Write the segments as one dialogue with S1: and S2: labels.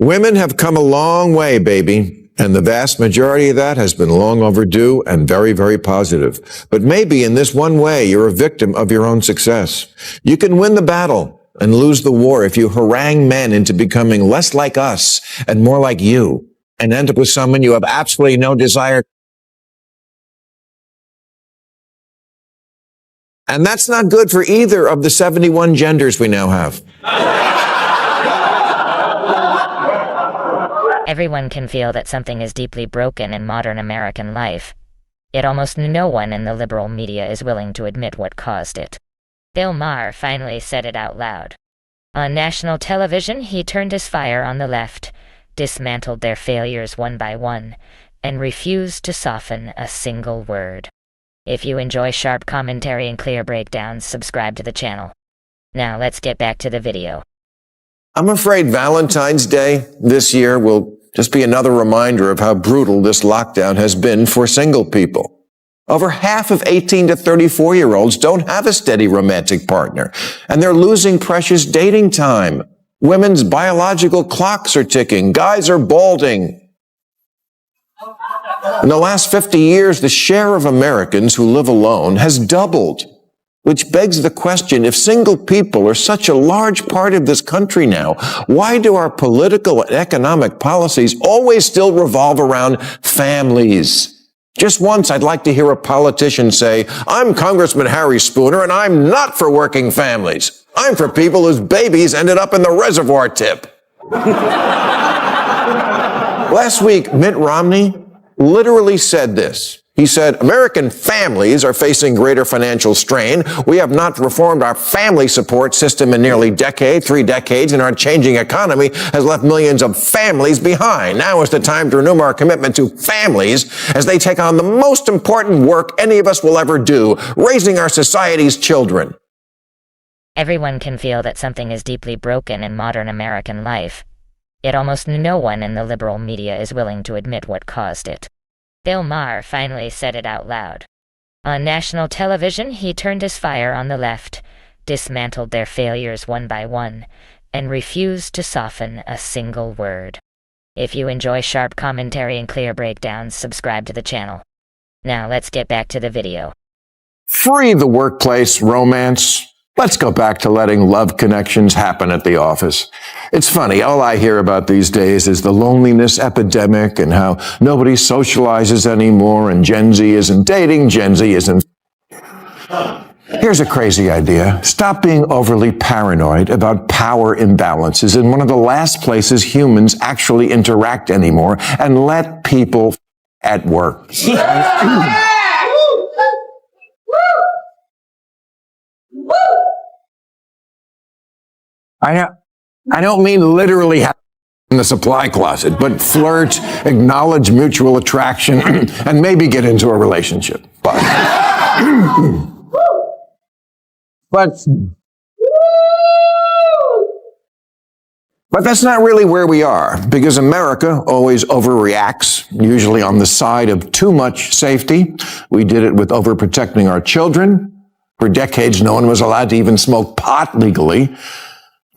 S1: Women have come a long way, baby, and the vast majority of that has been long overdue and very, very positive. But maybe in this one way, you're a victim of your own success. You can win the battle and lose the war if you harangue men into becoming less like us and more like you, and end up with someone you have absolutely no desire. And that's not good for either of the 71 genders we now have.
S2: Everyone can feel that something is deeply broken in modern American life, yet almost no one in the liberal media is willing to admit what caused it. Bill Maher finally said it out loud. On national television, he turned his fire on the left, dismantled their failures one by one, and refused to soften a single word. If you enjoy sharp commentary and clear breakdowns, subscribe to the channel. Now let's get back to the video.
S1: I'm afraid Valentine's Day this year will just be another reminder of how brutal this lockdown has been for single people. Over half of 18 to 34-year-olds don't have a steady romantic partner, and they're losing precious dating time. Women's biological clocks are ticking. Guys are balding. In the last 50 years, the share of Americans who live alone has doubled, which begs the question, if single people are such a large part of this country now, why do our political and economic policies always still revolve around families? Just once, I'd like to hear a politician say, I'm Congressman Harry Spooner, and I'm not for working families. I'm for people whose babies ended up in the reservoir tip. Last week, Mitt Romney literally said this. He said, American families are facing greater financial strain. We have not reformed our family support system in nearly 3 decades, and our changing economy has left millions of families behind. Now is the time to renew our commitment to families as they take on the most important work any of us will ever do, raising our society's children.
S2: Everyone can feel that something is deeply broken in modern American life, yet almost no one in the liberal media is willing to admit what caused it. Bill Maher finally said it out loud. On national television, he turned his fire on the left, dismantled their failures one by one, and refused to soften a single word. If you enjoy sharp commentary and clear breakdowns, subscribe to the channel. Now let's get back to the video.
S1: Free the workplace romance. Let's go back to letting love connections happen at the office. It's funny, all I hear about these days is the loneliness epidemic and how nobody socializes anymore, and Gen Z isn't dating, Gen Z isn't... Here's a crazy idea. Stop being overly paranoid about power imbalances in one of the last places humans actually interact anymore, and let people at work. I don't mean literally have in the supply closet, but flirt, acknowledge mutual attraction, and maybe get into a relationship. But that's not really where we are, because America always overreacts, usually on the side of too much safety. We did it with overprotecting our children. For decades, no one was allowed to even smoke pot legally.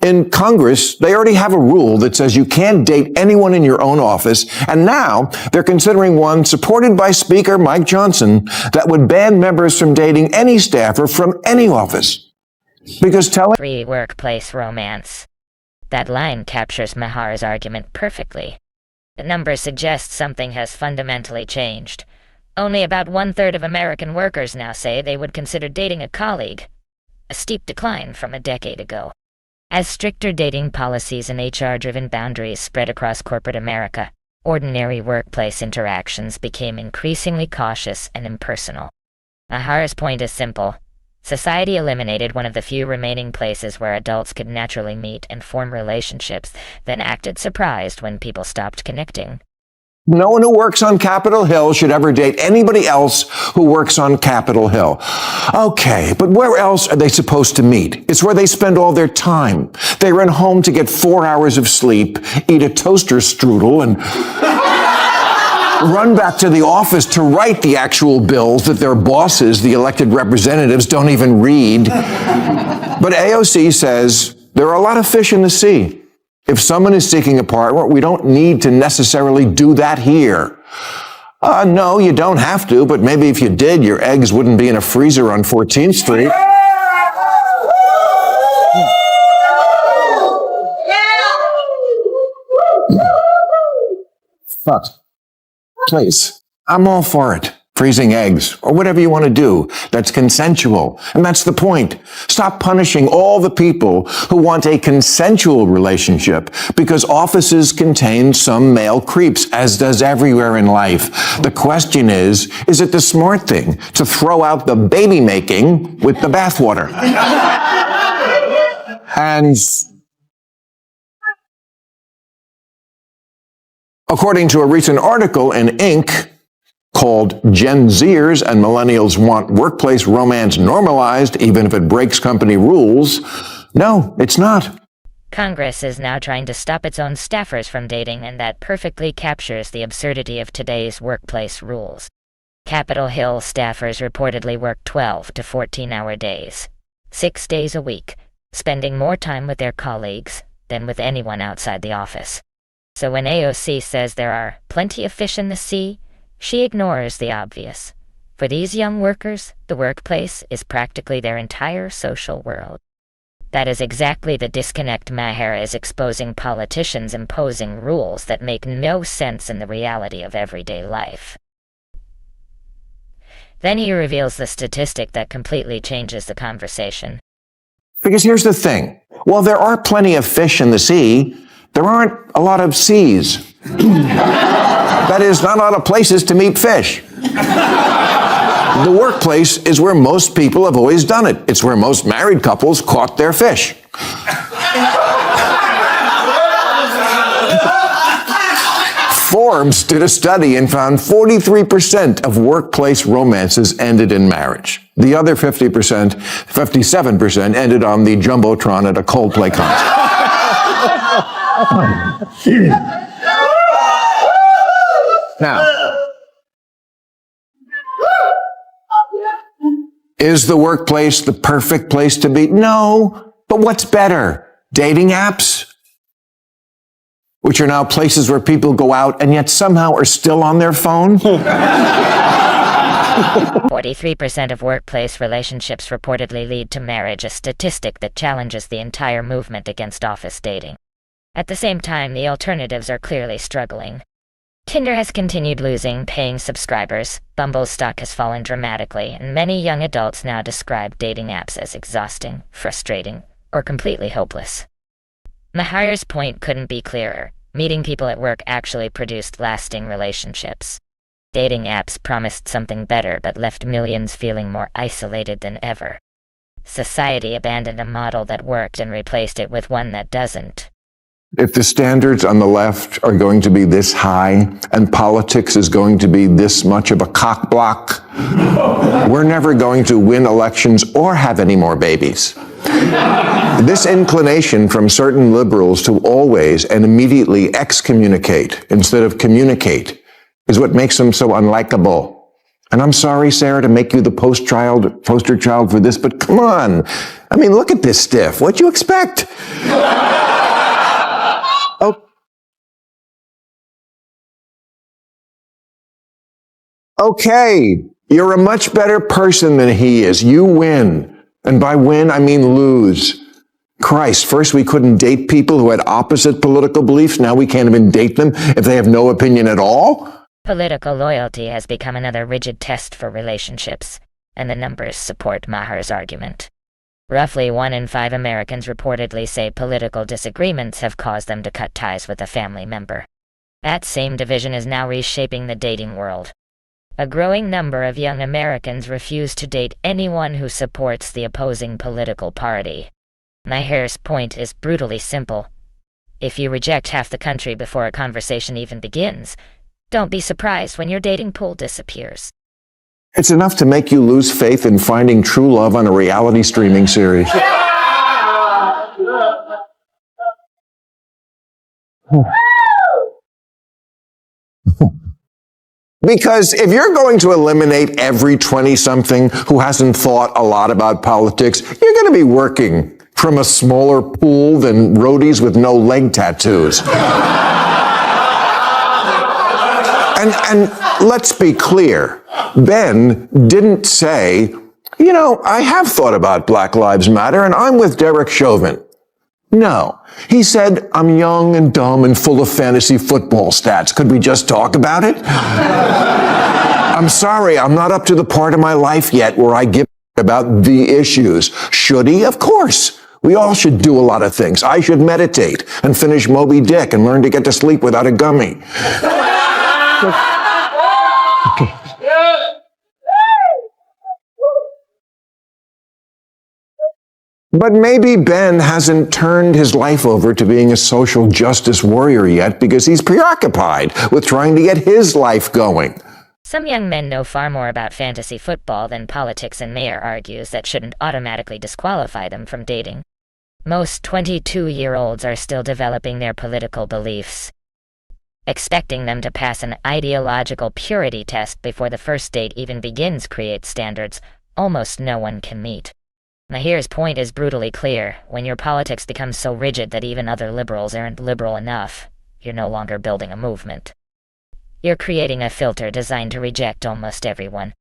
S1: In Congress, they already have a rule that says you can't date anyone in your own office, and now they're considering one supported by Speaker Mike Johnson that would ban members from dating any staffer from any office. Because
S2: Free workplace romance. That line captures Maher's argument perfectly. The numbers suggest something has fundamentally changed. Only about 1/3 of American workers now say they would consider dating a colleague, a steep decline from a decade ago. As stricter dating policies and HR-driven boundaries spread across corporate America, ordinary workplace interactions became increasingly cautious and impersonal. Maher's point is simple. Society eliminated one of the few remaining places where adults could naturally meet and form relationships, then acted surprised when people stopped connecting.
S1: No one who works on Capitol Hill should ever date anybody else who works on Capitol Hill. Okay, but where else are they supposed to meet? It's where they spend all their time. They run home to get 4 hours of sleep, eat a toaster strudel, and run back to the office to write the actual bills that their bosses, the elected representatives, don't even read. But AOC says there are a lot of fish in the sea. If someone is seeking a partner, we don't need to necessarily do that here. No, you don't have to, but maybe if you did, your eggs wouldn't be in a freezer on 14th Street. But, please, I'm all for it. Freezing eggs, or whatever you want to do. That's consensual. And that's the point. Stop punishing all the people who want a consensual relationship because offices contain some male creeps, as does everywhere in life. The question is it the smart thing to throw out the baby making with the bathwater? And according to a recent article in Inc., called Gen Zers and Millennials Want Workplace Romance Normalized, even if it breaks company rules. No, it's not.
S2: Congress is now trying to stop its own staffers from dating, and that perfectly captures the absurdity of today's workplace rules. Capitol Hill staffers reportedly work 12 to 14-hour days, 6 days a week, spending more time with their colleagues than with anyone outside the office. So when AOC says there are plenty of fish in the sea, she ignores the obvious. For these young workers, the workplace is practically their entire social world. That is exactly the disconnect Maher is exposing: politicians imposing rules that make no sense in the reality of everyday life. Then he reveals the statistic that completely changes the conversation.
S1: Because here's the thing. While there are plenty of fish in the sea, there aren't a lot of seas. That is, not a lot of places to meet fish. The workplace is where most people have always done it. It's where most married couples caught their fish. Forbes did a study and found 43% of workplace romances ended in marriage. The other 57% ended on the Jumbotron at a Coldplay concert. Now, is the workplace the perfect place to be? No, but what's better? Dating apps? Which are now places where people go out and yet somehow are still on their phone?
S2: 43% of workplace relationships reportedly lead to marriage, a statistic that challenges the entire movement against office dating. At the same time, the alternatives are clearly struggling. Tinder has continued losing paying subscribers, Bumble's stock has fallen dramatically, and many young adults now describe dating apps as exhausting, frustrating, or completely hopeless. Maher's point couldn't be clearer. Meeting people at work actually produced lasting relationships. Dating apps promised something better but left millions feeling more isolated than ever. Society abandoned a model that worked and replaced it with one that doesn't.
S1: If the standards on the left are going to be this high and politics is going to be this much of a cock block, we're never going to win elections or have any more babies. This inclination from certain liberals to always and immediately excommunicate instead of communicate is what makes them so unlikable. And I'm sorry, Sarah, to make you the poster child for this, but come on. I mean, look at this stiff. What'd you expect? Oh. Okay, you're a much better person than he is. You win. And by win, I mean lose. Christ, first we couldn't date people who had opposite political beliefs. Now we can't even date them if they have no opinion at all.
S2: Political loyalty has become another rigid test for relationships, and the numbers support Maher's argument. Roughly 1 in 5 Americans reportedly say political disagreements have caused them to cut ties with a family member. That same division is now reshaping the dating world. A growing number of young Americans refuse to date anyone who supports the opposing political party. Maher's point is brutally simple. If you reject half the country before a conversation even begins, don't be surprised when your dating pool disappears.
S1: It's enough to make you lose faith in finding true love on a reality streaming series. Because if you're going to eliminate every 20-something who hasn't thought a lot about politics, you're going to be working from a smaller pool than roadies with no leg tattoos. And let's be clear, Ben didn't say, I have thought about Black Lives Matter and I'm with Derek Chauvin. No. He said, I'm young and dumb and full of fantasy football stats. Could we just talk about it? I'm sorry, I'm not up to the part of my life yet where I give about the issues. Should he? Of course. We all should do a lot of things. I should meditate and finish Moby Dick and learn to get to sleep without a gummy. But maybe Ben hasn't turned his life over to being a social justice warrior yet because he's preoccupied with trying to get his life going.
S2: Some young men know far more about fantasy football than politics, and Maher argues that shouldn't automatically disqualify them from dating. Most 22-year-olds are still developing their political beliefs. Expecting them to pass an ideological purity test before the first date even begins creates standards almost no one can meet. Maher's point is brutally clear. When your politics becomes so rigid that even other liberals aren't liberal enough, you're no longer building a movement. You're creating a filter designed to reject almost everyone.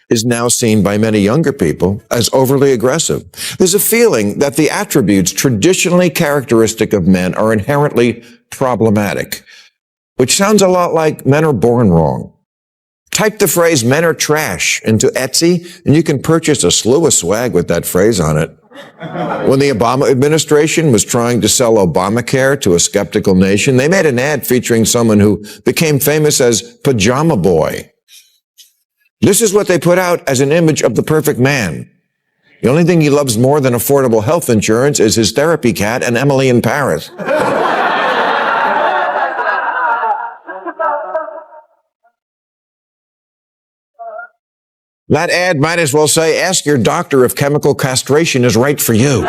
S1: Is now seen by many younger people as overly aggressive. There's a feeling that the attributes traditionally characteristic of men are inherently problematic, which sounds a lot like men are born wrong. Type the phrase "men are trash" into Etsy, and you can purchase a slew of swag with that phrase on it. When the Obama administration was trying to sell Obamacare to a skeptical nation, they made an ad featuring someone who became famous as Pajama Boy. This is what they put out as an image of the perfect man. The only thing he loves more than affordable health insurance is his therapy cat and Emily in Paris. That ad might as well say, ask your doctor if chemical castration is right for you.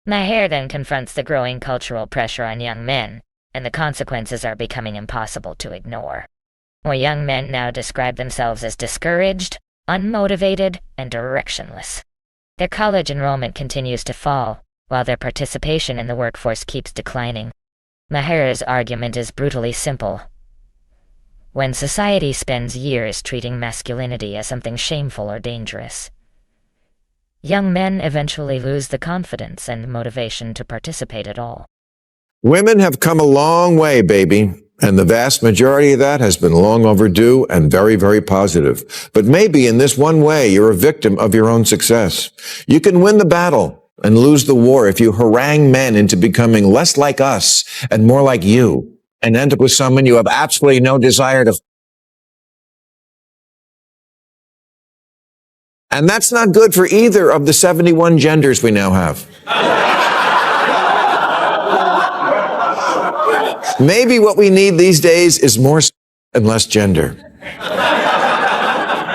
S2: Maher then confronts the growing cultural pressure on young men, and the consequences are becoming impossible to ignore. More young men now describe themselves as discouraged, unmotivated, and directionless. Their college enrollment continues to fall, while their participation in the workforce keeps declining. Maher's argument is brutally simple. When society spends years treating masculinity as something shameful or dangerous, young men eventually lose the confidence and motivation to participate at all.
S1: Women have come a long way, baby, and the vast majority of that has been long overdue and very, very positive. But maybe in this one way, you're a victim of your own success. You can win the battle and lose the war if you harangue men into becoming less like us and more like you, and end up with someone you have absolutely no desire to. And that's not good for either of the 71 genders we now have. Maybe what we need these days is more and less gender.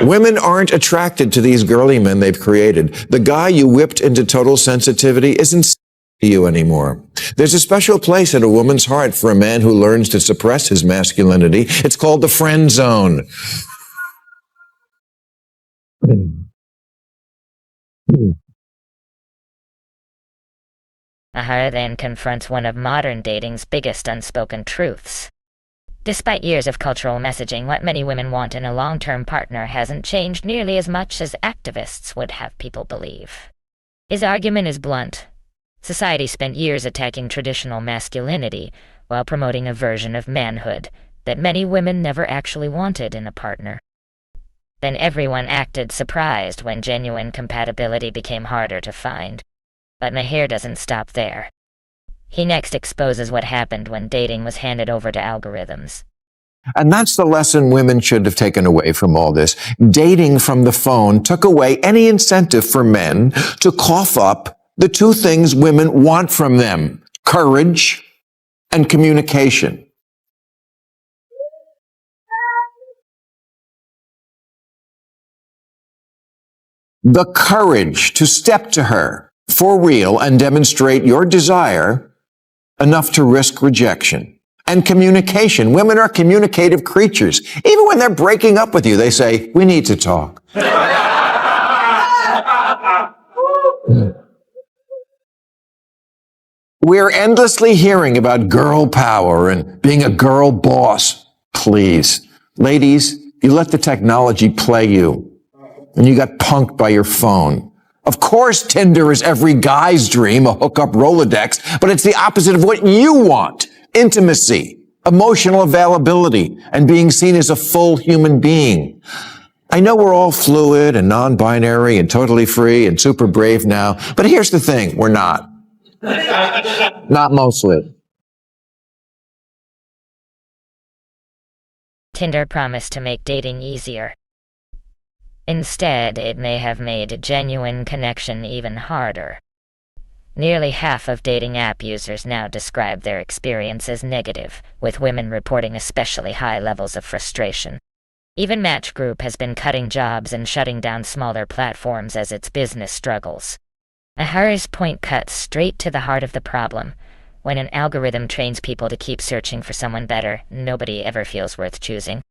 S1: Women aren't attracted to these girly men they've created. The guy you whipped into total sensitivity isn't to you anymore. There's a special place in a woman's heart for a man who learns to suppress his masculinity. It's called the friend zone.
S2: Maher then confronts one of modern dating's biggest unspoken truths. Despite years of cultural messaging, what many women want in a long-term partner hasn't changed nearly as much as activists would have people believe. His argument is blunt. Society spent years attacking traditional masculinity while promoting a version of manhood that many women never actually wanted in a partner. Then everyone acted surprised when genuine compatibility became harder to find. But Maher doesn't stop there. He next exposes what happened when dating was handed over to algorithms.
S1: And that's the lesson women should have taken away from all this. Dating from the phone took away any incentive for men to cough up the two things women want from them: courage and communication. The courage to step to her for real and demonstrate your desire enough to risk rejection. And communication. Women are communicative creatures. Even when they're breaking up with you, they say, we need to talk. We're endlessly hearing about girl power and being a girl boss. Please, ladies, you let the technology play you, and you got punked by your phone. Of course, Tinder is every guy's dream, a hookup Rolodex, but it's the opposite of what you want. Intimacy, emotional availability, and being seen as a full human being. I know we're all fluid and non-binary and totally free and super brave now, but here's the thing, we're not. Not mostly.
S2: Tinder promised to make dating easier. Instead, it may have made genuine connection even harder. Nearly half of dating app users now describe their experience as negative, with women reporting especially high levels of frustration. Even Match Group has been cutting jobs and shutting down smaller platforms as its business struggles. Maher's point cuts straight to the heart of the problem. When an algorithm trains people to keep searching for someone better, nobody ever feels worth choosing.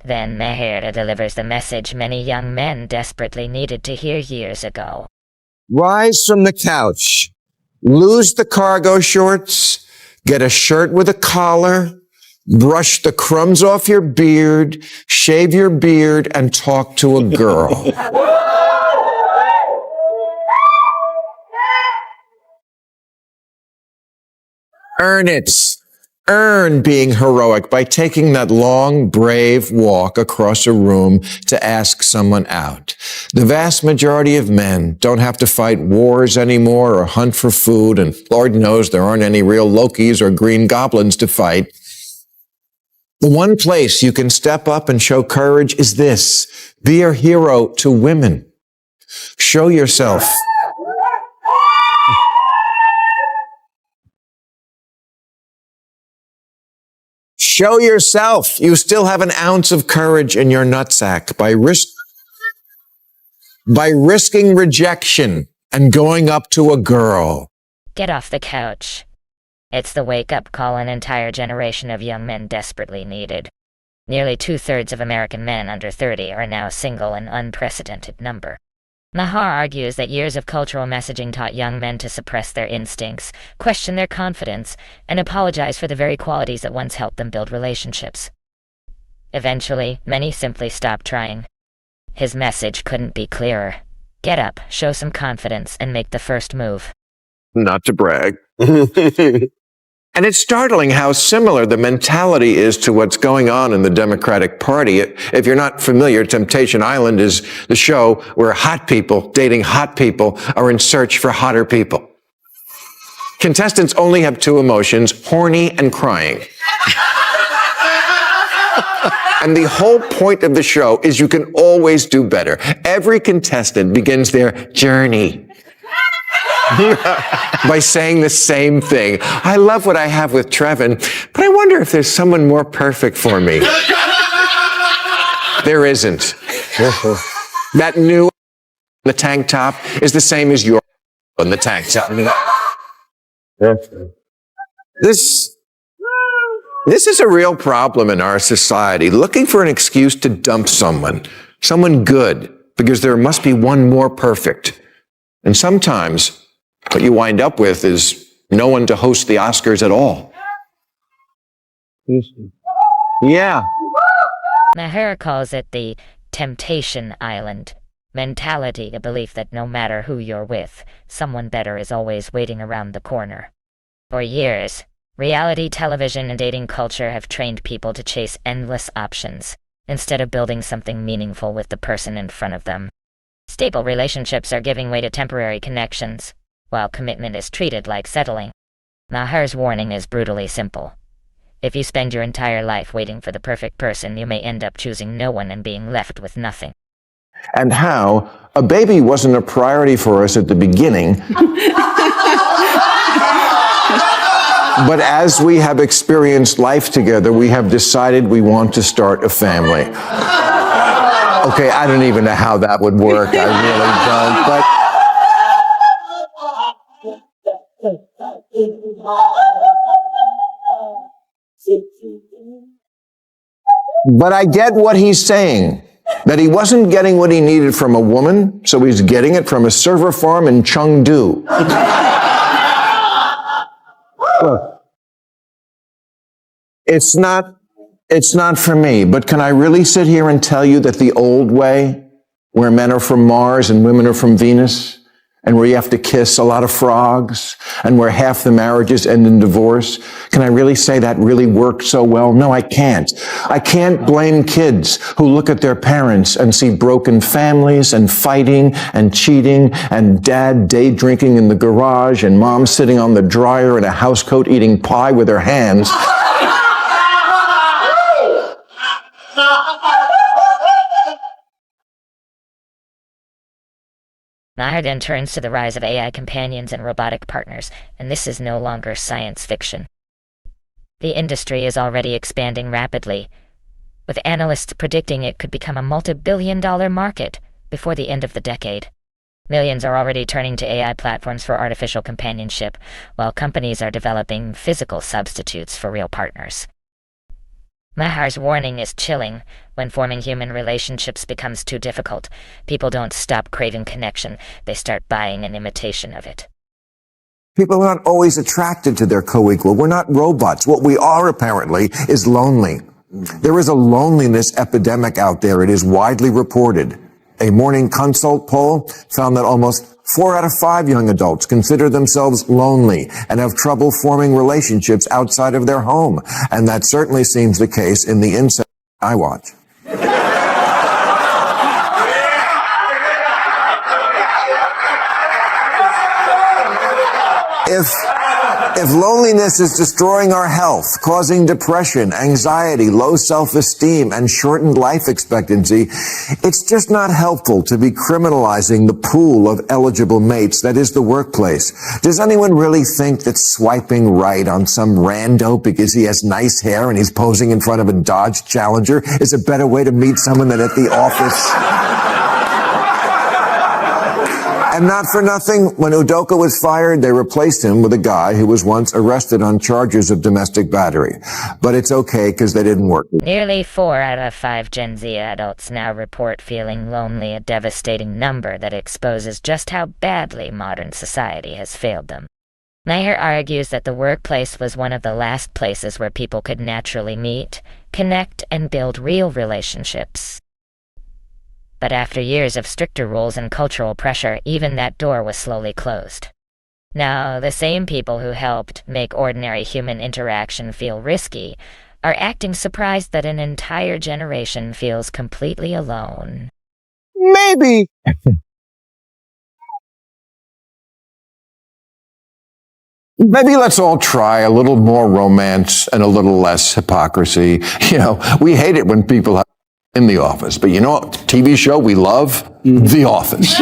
S2: Then Maher delivers the message many young men desperately needed to hear years ago.
S1: Rise from the couch, lose the cargo shorts, get a shirt with a collar, brush the crumbs off your beard, shave your beard, and talk to a girl. Earn it. Earn being heroic by taking that long, brave walk across a room to ask someone out. The vast majority of men don't have to fight wars anymore or hunt for food, and Lord knows there aren't any real Lokis or green goblins to fight. The one place you can step up and show courage is this. Be a hero to women. Show yourself. Show yourself you still have an ounce of courage in your nutsack by risking rejection and going up to a girl.
S2: Get off the couch. It's the wake-up call an entire generation of young men desperately needed. Nearly 2/3 of American men under 30 are now single, an unprecedented number. Maher argues that years of cultural messaging taught young men to suppress their instincts, question their confidence, and apologize for the very qualities that once helped them build relationships. Eventually, many simply stopped trying. His message couldn't be clearer. Get up, show some confidence, and make the first move.
S1: Not to brag. And it's startling how similar the mentality is to what's going on in the Democratic Party. If you're not familiar, Temptation Island is the show where hot people dating hot people are in search for hotter people. Contestants only have two emotions, horny and crying. And the whole point of the show is you can always do better. Every contestant begins their journey by saying the same thing. I love what I have with Trevin, but I wonder if there's someone more perfect for me. There isn't. That new the tank top is the same as your on the tank top. This is a real problem in our society, looking for an excuse to dump someone good, because there must be one more perfect. And sometimes what you wind up with is no one to host the Oscars at all. Yeah.
S2: Maher calls it the Temptation Island mentality, the belief that no matter who you're with, someone better is always waiting around the corner. For years, reality television and dating culture have trained people to chase endless options, instead of building something meaningful with the person in front of them. Stable relationships are giving way to temporary connections, while commitment is treated like settling. Maher's warning is brutally simple. If you spend your entire life waiting for the perfect person, you may end up choosing no one and being left with nothing.
S1: And how a baby wasn't a priority for us at the beginning, but as we have experienced life together, we have decided we want to start a family. Okay, I don't even know how that would work. I really don't, but I get what he's saying, that he wasn't getting what he needed from a woman, so he's getting it from a server farm in Chengdu. Look, it's not for me, but can I really sit here and tell you that the old way, where men are from Mars and women are from Venus, and where you have to kiss a lot of frogs, and where half the marriages end in divorce, can I really say that really worked so well? No, I can't. I can't blame kids who look at their parents and see broken families and fighting and cheating and dad day drinking in the garage and mom sitting on the dryer in a housecoat eating pie with her hands.
S2: Maher then turns to the rise of AI companions and robotic partners, and this is no longer science fiction. The industry is already expanding rapidly, with analysts predicting it could become a multi-billion-dollar market before the end of the decade. Millions are already turning to AI platforms for artificial companionship, while companies are developing physical substitutes for real partners. Maher's warning is chilling. When forming human relationships becomes too difficult, people don't stop craving connection, they start buying an imitation of it.
S1: People are not always attracted to their co-equal. We're not robots. What we are, apparently, is lonely. There is a loneliness epidemic out there. It is widely reported. A Morning Consult poll found that almost 4 out of 5 young adults consider themselves lonely and have trouble forming relationships outside of their home. And that certainly seems the case in the incest I watch. If loneliness is destroying our health, causing depression, anxiety, low self-esteem, and shortened life expectancy, it's just not helpful to be criminalizing the pool of eligible mates that is the workplace. Does anyone really think that swiping right on some rando because he has nice hair and he's posing in front of a Dodge Challenger is a better way to meet someone than at the office? And not for nothing, when Udoka was fired, they replaced him with a guy who was once arrested on charges of domestic battery. But it's okay, because they didn't work.
S2: Nearly 4 out of 5 Gen Z adults now report feeling lonely, a devastating number that exposes just how badly modern society has failed them. Maher argues that the workplace was one of the last places where people could naturally meet, connect, and build real relationships. But after years of stricter rules and cultural pressure, even that door was slowly closed. Now, the same people who helped make ordinary human interaction feel risky are acting surprised that an entire generation feels completely alone.
S1: Maybe. Maybe let's all try a little more romance and a little less hypocrisy. You know, we hate it when people have in the office, but you know what TV show we love? The Office.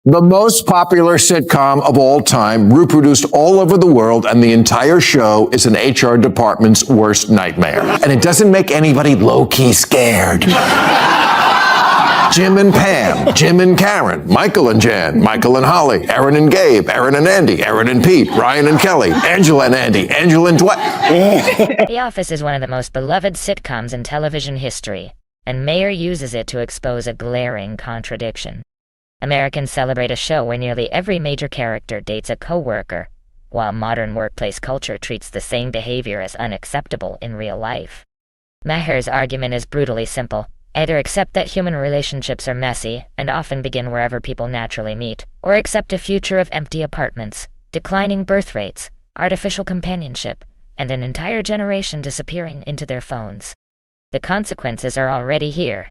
S1: The most popular sitcom of all time, reproduced all over the world, and the entire show is an HR department's worst nightmare. And it doesn't make anybody low-key scared. Jim and Pam, Jim and Karen, Michael and Jan, Michael and Holly, Aaron and Gabe, Aaron and Andy, Aaron and Pete, Ryan and Kelly, Angela and Andy, Angela and Dwight.
S2: The Office is one of the most beloved sitcoms in television history, and Maher uses it to expose a glaring contradiction. Americans celebrate a show where nearly every major character dates a coworker, while modern workplace culture treats the same behavior as unacceptable in real life. Maher's argument is brutally simple. Either accept that human relationships are messy and often begin wherever people naturally meet, or accept a future of empty apartments, declining birth rates, artificial companionship, and an entire generation disappearing into their phones. The consequences are already here.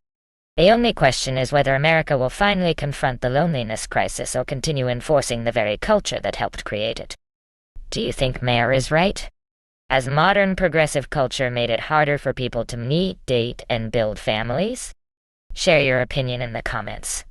S2: The only question is whether America will finally confront the loneliness crisis or continue enforcing the very culture that helped create it. Do you think Maher is right? Has modern progressive culture made it harder for people to meet, date, and build families? Share your opinion in the comments.